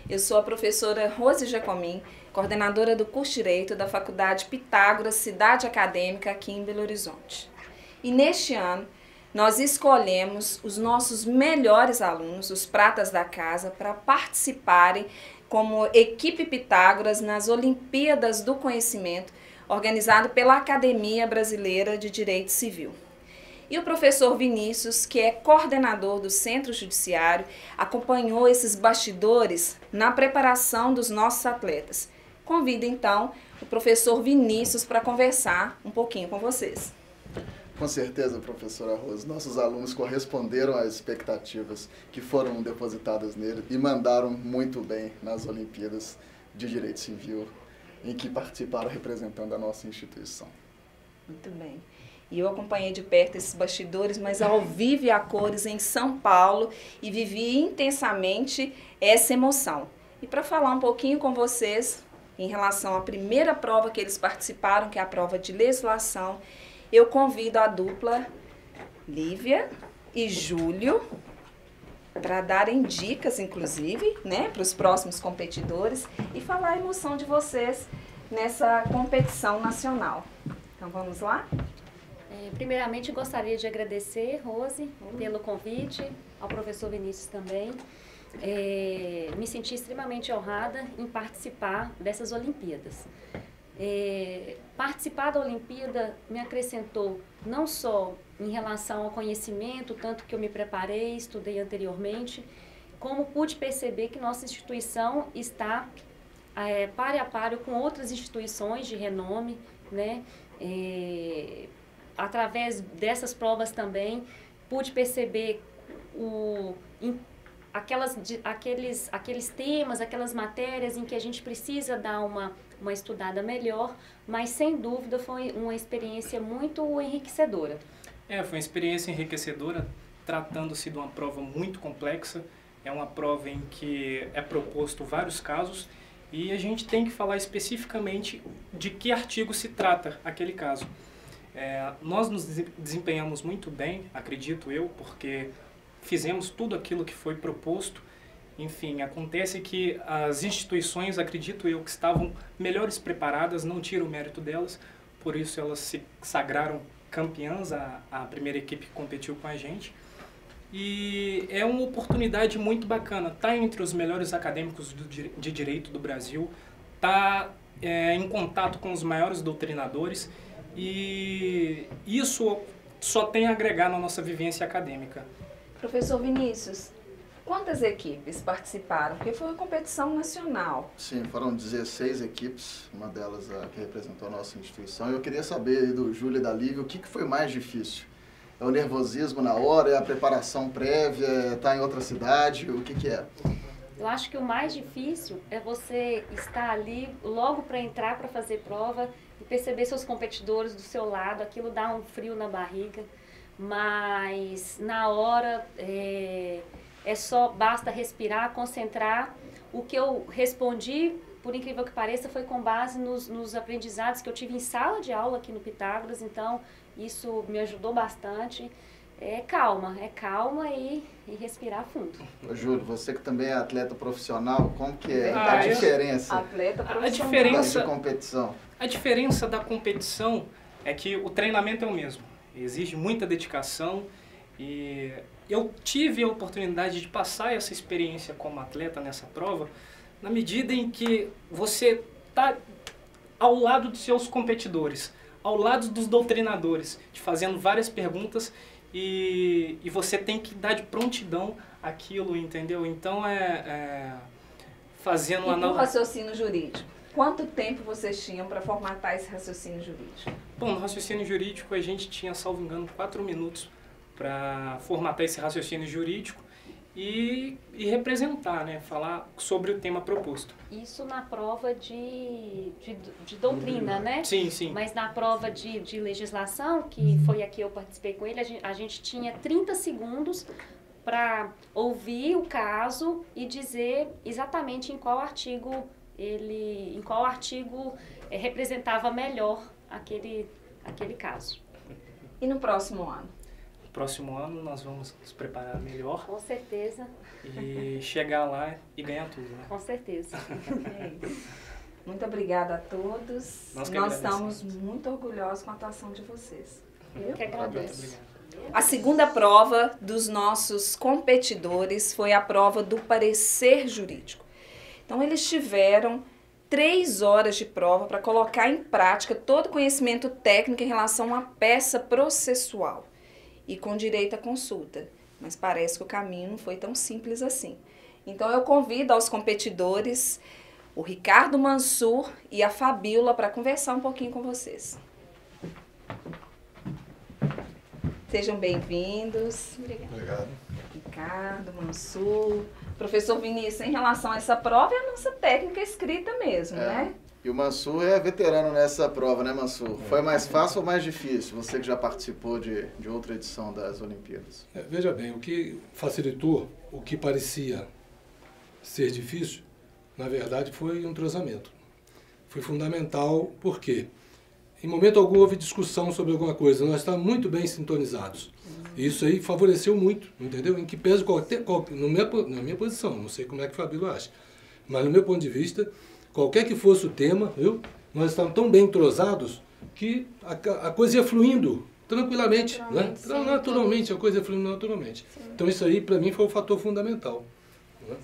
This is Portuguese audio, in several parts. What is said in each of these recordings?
Eu sou a professora Rose Giacomin, coordenadora do curso Direito da Faculdade Pitágoras Cidade Acadêmica aqui em Belo Horizonte. E neste ano, nós escolhemos os nossos melhores alunos, os pratas da casa, para participarem como equipe Pitágoras nas Olimpíadas do Conhecimento, organizado pela Academia Brasileira de Direito Civil. E o professor Vinícius, que é coordenador do Centro Judiciário, acompanhou esses bastidores na preparação dos nossos atletas. Convido então o professor Vinícius para conversar um pouquinho com vocês. Com certeza, professora Rose, nossos alunos corresponderam às expectativas que foram depositadas nele e mandaram muito bem nas Olimpíadas de Direito Civil, em que participaram representando a nossa instituição. Muito bem. E eu acompanhei de perto esses bastidores, mas ao vivo e a cores em São Paulo e vivi intensamente essa emoção. E para falar um pouquinho com vocês em relação à primeira prova que eles participaram, que é a prova de legislação, eu convido a dupla Lívia e Júlio para darem dicas, inclusive, né, para os próximos competidores e falar a emoção de vocês nessa competição nacional. Então vamos lá? Primeiramente, gostaria de agradecer, Rose, pelo convite, ao professor Vinícius também. Me senti extremamente honrada em participar dessas Olimpíadas. Participar da Olimpíada me acrescentou não só em relação ao conhecimento, tanto que eu me preparei, estudei anteriormente, como pude perceber que nossa instituição está páreo a páreo com outras instituições de renome, né? Através dessas provas também, pude perceber aqueles temas, aquelas matérias em que a gente precisa dar uma estudada melhor, mas sem dúvida foi uma experiência muito enriquecedora. Foi uma experiência enriquecedora, tratando-se de uma prova muito complexa, é uma prova em que é proposto vários casos e a gente tem que falar especificamente de que artigo se trata aquele caso. Nós nos desempenhamos muito bem, acredito eu, porque fizemos tudo aquilo que foi proposto. Enfim, acontece que as instituições, acredito eu, que estavam melhores preparadas, não tiro o mérito delas, por isso elas se sagraram campeãs, a primeira equipe que competiu com a gente. E é uma oportunidade muito bacana, tá entre os melhores acadêmicos de direito do Brasil, tá em contato com os maiores doutrinadores, e isso só tem a agregar na nossa vivência acadêmica. Professor Vinícius, quantas equipes participaram? Porque foi uma competição nacional. Sim, foram 16 equipes, uma delas a que representou a nossa instituição. Eu queria saber aí do Júlio e da Lívia, o que foi mais difícil? É o nervosismo na hora, é a preparação prévia, é estar em outra cidade, o que é? Eu acho que o mais difícil é você estar ali logo para entrar para fazer prova e perceber seus competidores do seu lado, aquilo dá um frio na barriga, mas na hora basta respirar, concentrar. O que eu respondi, por incrível que pareça, foi com base nos aprendizados que eu tive em sala de aula aqui no Pitágoras, então isso me ajudou bastante. É calma e respirar fundo. Júlio, você que também é atleta profissional, como que é a diferença? Atleta profissional. De competição. A diferença da competição é que o treinamento é o mesmo. Exige muita dedicação e eu tive a oportunidade de passar essa experiência como atleta nessa prova na medida em que você está ao lado dos seus competidores, ao lado dos doutrinadores, te fazendo várias perguntas e você tem que dar de prontidão aquilo, entendeu? Então fazendo uma nova... raciocínio jurídico. Quanto tempo vocês tinham para formatar esse raciocínio jurídico? Bom, no raciocínio jurídico a gente tinha, salvo engano, 4 minutos para formatar esse raciocínio jurídico e representar, né? Falar sobre o tema proposto. Isso na prova de doutrina, né? Sim, sim. Mas na prova de legislação, que foi a que eu participei com ele, a gente tinha 30 segundos para ouvir o caso e dizer exatamente em qual artigo representava melhor aquele caso. E no próximo ano? No próximo ano nós vamos nos preparar melhor. Com certeza. E chegar lá e ganhar tudo, né? Com certeza. É isso. Muito obrigada a todos. Nós estamos muito orgulhosos com a atuação de vocês. Eu que agradeço. A segunda prova dos nossos competidores foi a prova do parecer jurídico. Então, eles tiveram 3 horas de prova para colocar em prática todo o conhecimento técnico em relação à peça processual e com direito à consulta. Mas parece que o caminho não foi tão simples assim. Então, eu convido aos competidores o Ricardo Mansur e a Fabíola para conversar um pouquinho com vocês. Sejam bem-vindos. Obrigado. Ricardo, Mansur. Professor Vinícius, em relação a essa prova, é a nossa técnica escrita mesmo, né? E o Mansur é veterano nessa prova, né, Mansur? Foi mais fácil ou mais difícil? Você que já participou de outra edição das Olimpíadas. Veja bem, o que facilitou, o que parecia ser difícil, na verdade foi um entrosamento. Foi fundamental porque, em momento algum, houve discussão sobre alguma coisa. Nós estávamos muito bem sintonizados. E isso aí favoreceu muito, entendeu? Em que pese na minha posição, não sei como é que o Fabíola acha, mas no meu ponto de vista, qualquer que fosse o tema, viu? Nós estávamos tão bem entrosados que a coisa ia fluindo tranquilamente, naturalmente, a coisa ia fluindo naturalmente. Sim. Então isso aí, para mim, foi um fator fundamental.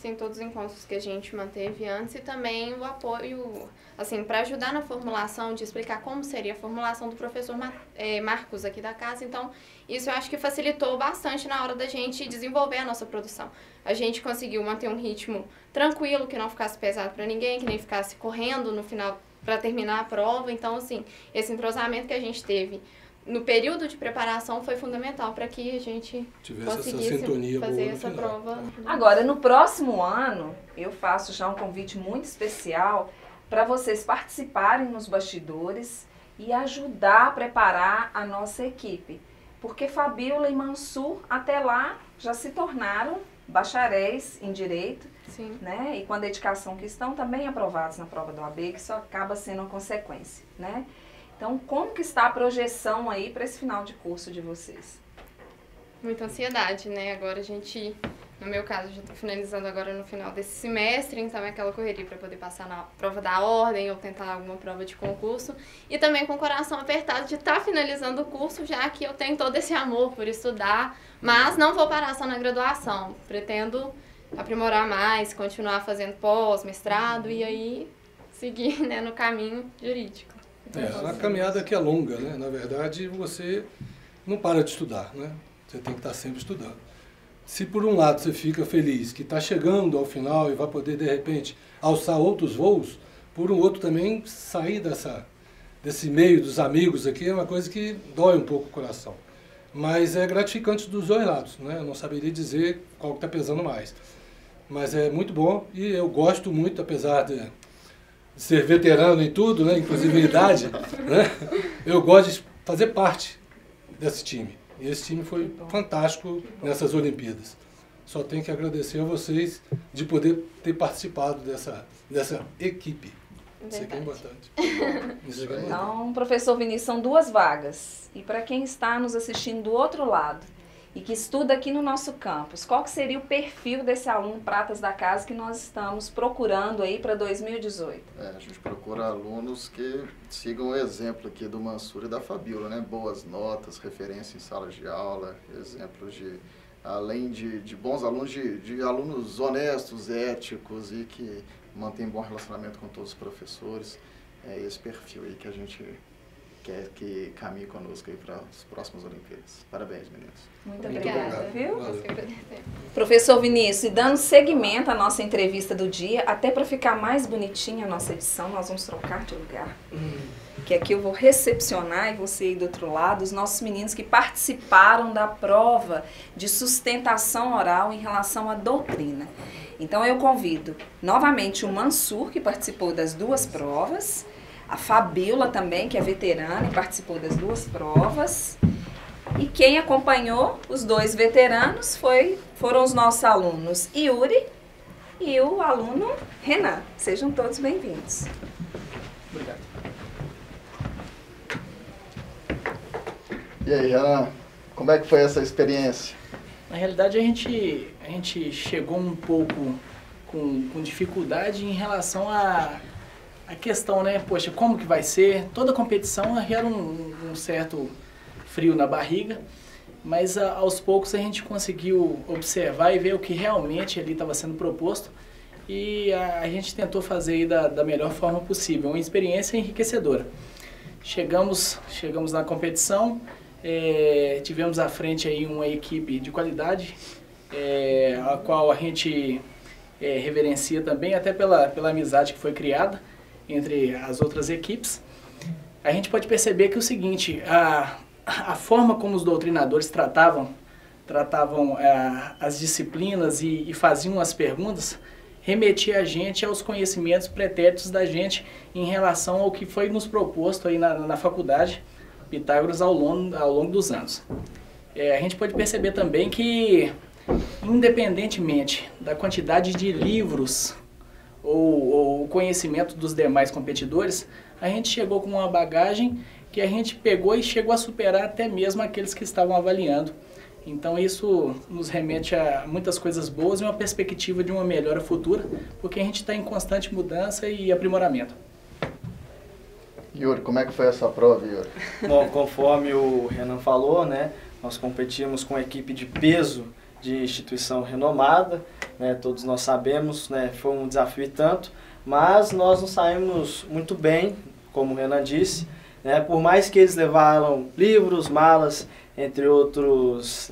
Sim, todos os encontros que a gente manteve antes e também o apoio, assim, para ajudar na formulação, de explicar como seria a formulação do professor Marcos aqui da casa. Então, isso eu acho que facilitou bastante na hora da gente desenvolver a nossa produção. A gente conseguiu manter um ritmo tranquilo, que não ficasse pesado para ninguém, que nem ficasse correndo no final para terminar a prova. Então, assim, esse entrosamento que a gente teve no período de preparação foi fundamental para que a gente conseguisse fazer essa prova. Agora, no próximo ano, eu faço já um convite muito especial para vocês participarem nos bastidores e ajudar a preparar a nossa equipe. Porque Fabíola e Mansur, até lá, já se tornaram bacharéis em Direito. Sim. Né? E com a dedicação que estão também aprovados na prova do OAB, que isso acaba sendo uma consequência, né? Então, como que está a projeção aí para esse final de curso de vocês? Muita ansiedade, né? Agora a gente, no meu caso, já estou finalizando agora no final desse semestre, então é aquela correria para poder passar na prova da ordem ou tentar alguma prova de concurso. E também com o coração apertado de estar finalizando o curso, já que eu tenho todo esse amor por estudar, mas não vou parar só na graduação. Pretendo aprimorar mais, continuar fazendo pós, mestrado e aí seguir, né, no caminho jurídico. A caminhada que é longa, né? Na verdade, você não para de estudar, né? Você tem que estar sempre estudando. Se por um lado você fica feliz que está chegando ao final e vai poder, de repente, alçar outros voos, por um outro também sair desse meio dos amigos aqui é uma coisa que dói um pouco o coração. Mas é gratificante dos dois lados, né? Eu não saberia dizer qual que está pesando mais. Mas é muito bom e eu gosto muito, apesar de ser veterano em tudo, né, inclusive em idade, né, eu gosto de fazer parte desse time. E esse time foi fantástico nessas Olimpíadas. Só tenho que agradecer a vocês de poder ter participado dessa equipe. Isso aqui é importante. Isso aqui é importante. Então, professor Vinícius, são 2 vagas. E para quem está nos assistindo do outro lado e que estuda aqui no nosso campus, qual que seria o perfil desse aluno Pratas da Casa que nós estamos procurando aí para 2018? A gente procura alunos que sigam o exemplo aqui do Mansur e da Fabíola, né? Boas notas, referência em salas de aula, exemplos de, além de bons alunos, de alunos honestos, éticos e que mantêm bom relacionamento com todos os professores. É esse perfil aí que a gente quer que caminhe conosco aí para as próximas Olimpíadas. Parabéns, meninos. Muito obrigada, viu? Valeu. Professor Vinícius, e dando seguimento à nossa entrevista do dia, até para ficar mais bonitinha a nossa edição, nós vamos trocar de lugar. Que aqui eu vou recepcionar e você aí do outro lado, os nossos meninos que participaram da prova de sustentação oral em relação à doutrina. Então eu convido novamente o Mansur, que participou das 2 provas, a Fabíola também, que é veterana e participou das 2 provas. E quem acompanhou os 2 veteranos foram os nossos alunos Yuri e o aluno Renan. Sejam todos bem-vindos. Obrigado. E aí, Renan, Como é que foi essa experiência? Na realidade, a gente chegou um pouco com dificuldade em relação à questão, né? Poxa, como que vai ser? Toda competição era um certo frio na barriga, mas aos poucos a gente conseguiu observar e ver o que realmente ali estava sendo proposto e a gente tentou fazer aí da melhor forma possível, uma experiência enriquecedora. Chegamos na competição, tivemos à frente aí uma equipe de qualidade, a qual a gente reverencia também, até pela amizade que foi criada entre as outras equipes. A gente pode perceber que é o seguinte, a forma como os doutrinadores tratavam as disciplinas e faziam as perguntas, remetia a gente aos conhecimentos pretéritos da gente em relação ao que foi nos proposto aí na faculdade Pitágoras ao longo dos anos. A gente pode perceber também que, independentemente da quantidade de livros ou conhecimento dos demais competidores, a gente chegou com uma bagagem que a gente pegou e chegou a superar até mesmo aqueles que estavam avaliando. Então isso nos remete a muitas coisas boas e uma perspectiva de uma melhora futura, porque a gente está em constante mudança e aprimoramento. Yuri, como é que foi essa prova, Yuri? Bom, conforme o Renan falou, né, nós competimos com uma equipe de peso de instituição renomada, né, todos nós sabemos, né, foi um desafio e tanto, mas nós nos saímos muito bem, como o Renan disse, né, por mais que eles levaram livros, malas, entre outros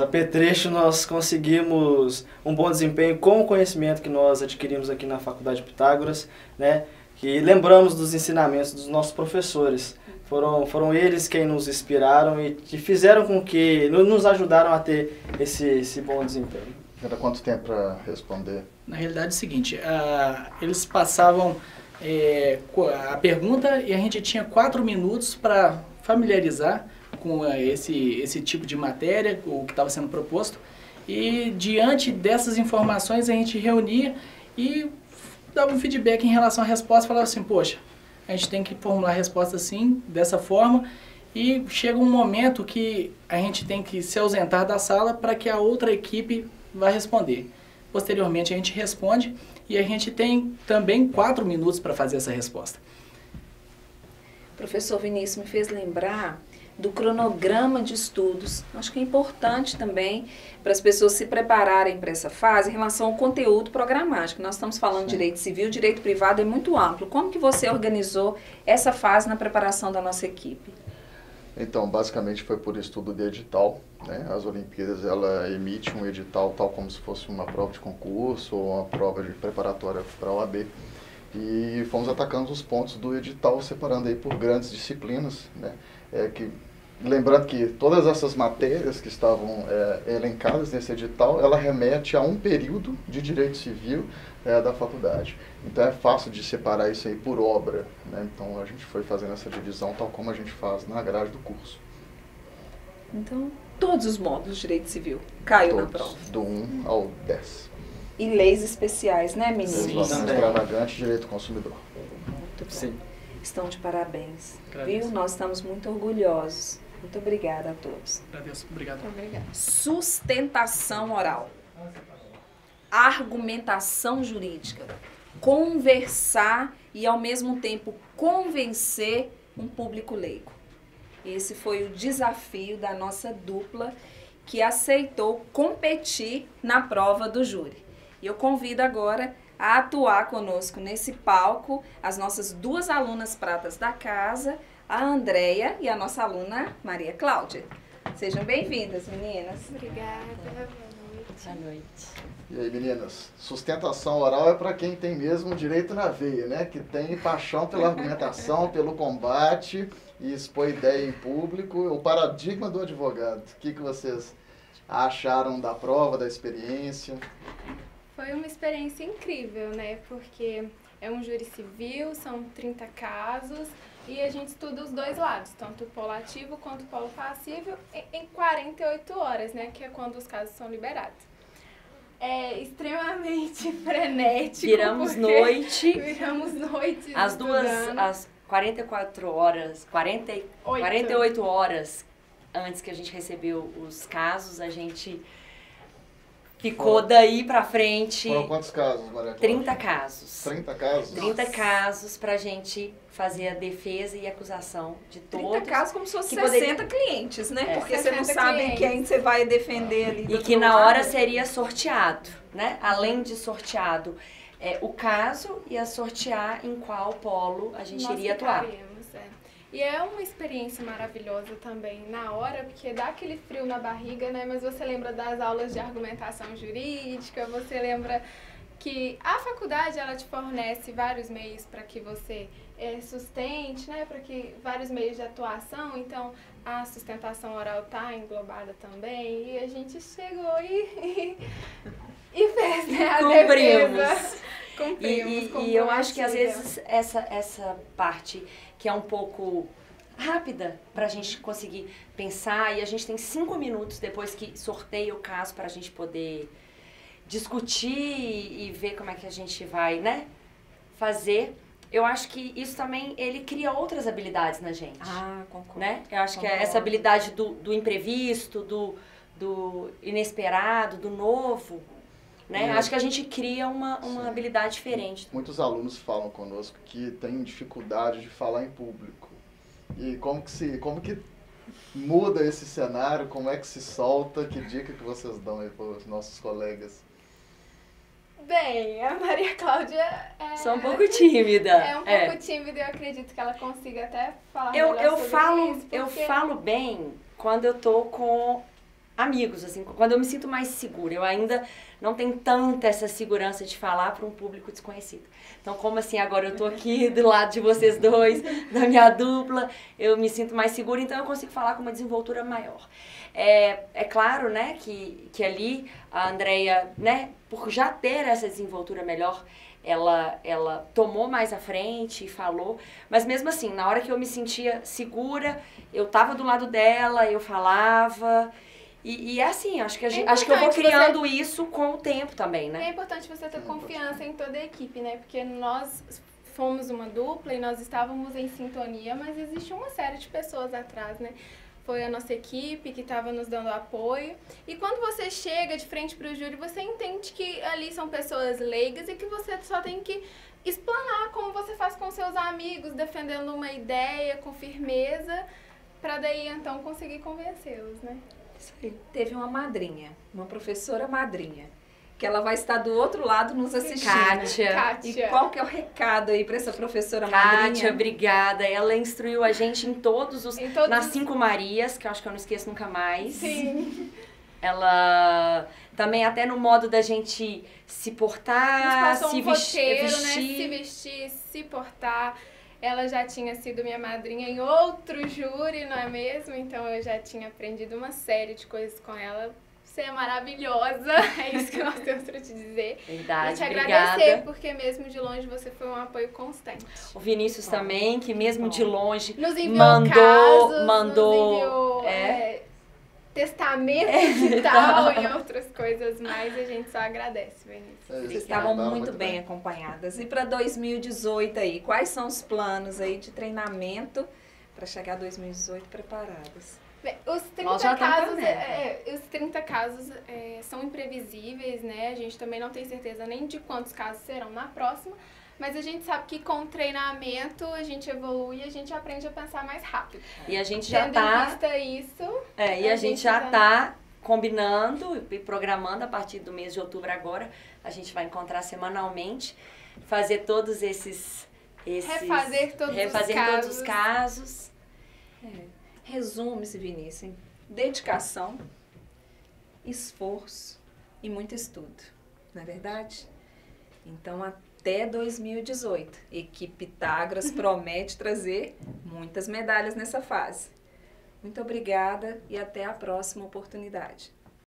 apetrechos, nós conseguimos um bom desempenho com o conhecimento que nós adquirimos aqui na Faculdade Pitágoras, né, que lembramos dos ensinamentos dos nossos professores. Foram eles quem nos inspiraram e que fizeram com que nos ajudaram a ter esse bom desempenho. Era quanto tempo para responder? Na realidade é o seguinte, eles passavam a pergunta e a gente tinha 4 minutos para familiarizar com esse tipo de matéria, o que estava sendo proposto, e diante dessas informações a gente reunia e dava um feedback em relação à resposta, falava assim, poxa, a gente tem que formular a resposta assim, dessa forma, e chega um momento que a gente tem que se ausentar da sala para que a outra equipe vá responder. Posteriormente a gente responde e a gente tem também 4 minutos para fazer essa resposta. O professor Vinícius me fez lembrar do cronograma de estudos. Acho que é importante também para as pessoas se prepararem para essa fase em relação ao conteúdo programático. Nós estamos falando de direito civil, direito privado é muito amplo. Como que você organizou essa fase na preparação da nossa equipe? Então, basicamente foi por estudo de edital, né? As Olimpíadas, ela emite um edital tal como se fosse uma prova de concurso ou uma prova de preparatória para a OAB. E fomos atacando os pontos do edital, separando aí por grandes disciplinas, né? Lembrando que todas essas matérias que estavam elencadas nesse edital, ela remete a um período de direito civil da faculdade. Então é fácil de separar isso aí por obra, né? Então a gente foi fazendo essa divisão tal como a gente faz na grade do curso. Então, todos os módulos de direito civil caiu Todos, na prova. do 1 ao 10. E leis especiais, né, meninos? Legislação extravagante e direito do consumidor. Muito bom. Sim. Estão de parabéns. Agradeço. Viu? Nós estamos muito orgulhosos. Muito obrigada a todos. Agradeço. Obrigado. Obrigada. Sustentação oral. Argumentação jurídica. Conversar e, ao mesmo tempo, convencer um público leigo. Esse foi o desafio da nossa dupla que aceitou competir na prova do júri. E eu convido agora a atuar conosco nesse palco as nossas 2 alunas pratas da casa, a Andréia e a nossa aluna Maria Cláudia. Sejam bem-vindas, meninas. Obrigada. Boa noite. E aí, meninas, sustentação oral é para quem tem mesmo direito na veia, né? Que tem paixão pela argumentação, pelo combate e expor ideia em público. O paradigma do advogado. O que vocês acharam da prova, da experiência? Foi uma experiência incrível, né? Porque é um júri civil, são 30 casos e a gente estuda os 2 lados, tanto o polo ativo quanto o polo passivo, em 48 horas, né? Que é quando os casos são liberados. É extremamente frenético. Viramos noite. Viramos noite. As 48 horas antes que a gente recebeu os casos, a gente ficou daí pra frente... Foram quantos casos, Maria Cláudia? 30 casos. 30 casos? 30 casos pra gente fazer a defesa e acusação de todos. 30 casos como se fosse que 60 clientes, né? Porque você não 60 sabe clientes. quem você vai defender ali. do E que outro na lado. hora seria sorteado, né? Além de sorteado o caso, ia sortear em qual polo a gente Nós iria atuar. ficaríamos, E é uma experiência maravilhosa também na hora, porque dá aquele frio na barriga, né? Mas você lembra das aulas de argumentação jurídica, você lembra que a faculdade ela te fornece vários meios para que você sustente, né? Para que vários meios de atuação, então a sustentação oral está englobada também, e a gente chegou e fez, né? A defesa. Cumprimos. E eu acho que às vezes essa parte que é um pouco rápida para a gente conseguir pensar, e a gente tem 5 minutos depois que sorteia o caso para a gente poder discutir e ver como é que a gente vai, né, fazer. Eu acho que isso também, ele cria outras habilidades na gente. Ah, concordo. Né? Eu acho que Concordo. essa habilidade do imprevisto, do inesperado, do novo, né? Acho que a gente cria uma habilidade diferente. Muitos alunos falam conosco que têm dificuldade de falar em público. E como que muda esse cenário? Como é que se solta? Que dica que vocês dão aí para os nossos colegas? Bem, a Maria Cláudia Sou um pouco tímida. é um pouco tímida e eu acredito que ela consiga até falar melhor sobre isso. Eu falo bem quando eu tô com amigos, assim, quando eu me sinto mais segura. Eu ainda não tenho tanta essa segurança de falar para um público desconhecido. Então, como assim, agora eu tô aqui do lado de vocês dois, da minha dupla, eu me sinto mais segura, então eu consigo falar com uma desenvoltura maior. É claro, né, que ali a Andreia, né, por já ter essa desenvoltura melhor, ela tomou mais à frente e falou, mas mesmo assim, na hora que eu me sentia segura, eu tava do lado dela, eu falava, e é assim, acho que eu vou criando isso com o tempo também, né? É importante você ter confiança em toda a equipe, né, porque nós fomos uma dupla e nós estávamos em sintonia, mas existe uma série de pessoas atrás, né? Foi a nossa equipe que estava nos dando apoio. E quando você chega de frente para o júri, você entende que ali são pessoas leigas e que você só tem que explanar como você faz com seus amigos, defendendo uma ideia com firmeza, para daí então conseguir convencê-los, né? Isso aí. Teve uma madrinha, uma professora madrinha, que ela vai estar do outro lado nos assistindo. Kátia. E qual que é o recado aí para essa professora Kátia, madrinha? obrigada. Ela instruiu a gente em todos os... nas 5 Marias, que eu acho que eu não esqueço nunca mais. Sim. Ela também até no modo da gente se portar, Nos passou se um roteiro, vestir. né? Se vestir, se portar. Ela já tinha sido minha madrinha em outro júri, não é mesmo? Então eu já tinha aprendido uma série de coisas com ela. Você é maravilhosa, é isso que nós temos para te dizer. Verdade, e te obrigada. agradecer, porque mesmo de longe você foi um apoio constante. O Vinícius também, que mesmo de longe Nos enviou mandou, casos, mandou nos enviou testamentos e tal, e outras coisas mais, a gente só agradece, Vinícius. Vocês estavam muito bem acompanhadas. E para 2018 aí, quais são os planos aí de treinamento para chegar a 2018 preparadas? Bem, os 30 Nós já casos, estamos os 30 casos são imprevisíveis, né? A gente também não tem certeza nem de quantos casos serão na próxima, mas a gente sabe que com o treinamento a gente evolui e a gente aprende a pensar mais rápido. E a gente já Tendo em vista isso... e a gente já está combinando e programando a partir do mês de outubro agora. A gente vai encontrar semanalmente, fazer todos refazer todos os casos. Resume-se, Vinícius, dedicação, esforço e muito estudo, não é verdade? Então, até 2018, equipe Pitágoras promete trazer muitas medalhas nessa fase. Muito obrigada e até a próxima oportunidade.